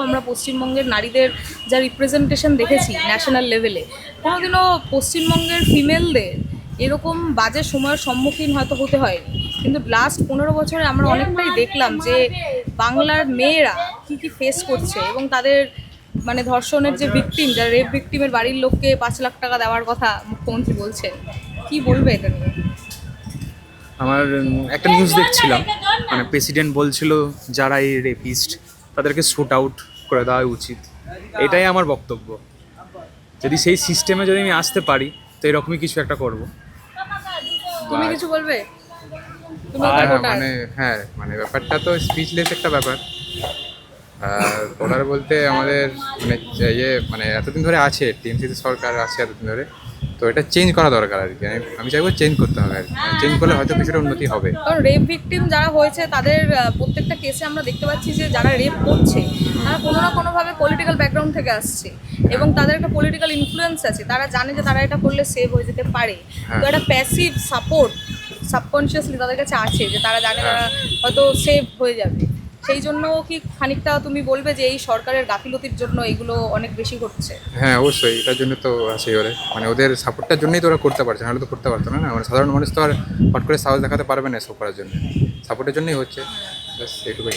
আমরা পশ্চিমবঙ্গের নারীদের যা রিপ্রেজেন্টেশন দেখেছি ন্যাশনাল লেভেলে, কোনোদিনও পশ্চিমবঙ্গের ফিমেলদের এরকম বাজে সময়ের সম্মুখীন হয়তো হতে হয়নি। কিন্তু লাস্ট 15 বছরে আমরা অনেকটাই দেখলাম যে বাংলার মেয়েরা কী কী ফেস করছে, এবং তাদের মানে ধর্ষণের যে ভিকটিম, যারা রেপ ভিকটিমের বাড়ির লোককে 5 লাখ টাকা দেওয়ার কথা মুখ্যমন্ত্রী বলছেন। কি বলবে এটা নিয়ে? আমার একটা নিউজ দেখছিলাম, মানে প্রেসিডেন্ট বলছিল যারা এই রেপিস্ট তাদেরকে শুট আউট করে দেওয়া উচিত। এটাই আমার বক্তব্য। যদি সেই সিস্টেমে যদি আমি আসতে পারি তো এরকমই কিছু একটা করবো। তুমি কিছু বলবে? তুমি আর ওখানে voter। মানে ব্যাপারটা তো স্পিচলেস একটা ব্যাপার। ভোটার বলতে আমাদের মানে মানে এতদিন ধরে আছে, টিএমসিতে সরকার আছে এতদিন ধরে, তো এটা চেঞ্জ করা দরকার আর কি। আমি চাইবো চেঞ্জ করতে হবে আর কি। চেঞ্জ করলে হয়তো কিছুটা উন্নতি হবে। কারণ রেপ ভিকটিম যারা হয়েছে তাদের প্রত্যেকটা কেসে আমরা দেখতে পাচ্ছি যে যারা রেপ করছে তারা কোনো না কোনোভাবে পলিটিক্যাল ব্যাকগ্রাউন্ড থেকে আসছে, এবং তাদের একটা পলিটিক্যাল ইনফ্লুয়েন্স আছে। তারা জানে যে তারা এটা করলে সেভ হয়ে যেতে পারে, তো একটা প্যাসিভ সাপোর্ট সাবকনশিয়াসলি তাদের কাছে আছে, যে তারা জানে তারা হয়তো সেভ হয়ে যাবে। সেই জন্য কি খানিকটা তুমি বলবে যে এই সরকারের গাফিলতির জন্য এগুলো অনেক বেশি ঘটছে? হ্যাঁ, অবশ্যই এটার জন্য তো আছেই ওরা, মানে ওদের সাপোর্টটার জন্যই তো ওরা করতে পারছে, নাহলে তো করতে পারতো না। মানে সাধারণ মানুষ তো আর হট করে সাহস দেখাতে পারবে না এসব করার জন্য। সাপোর্টের জন্যই হচ্ছে, ব্যাস এইটুকুই।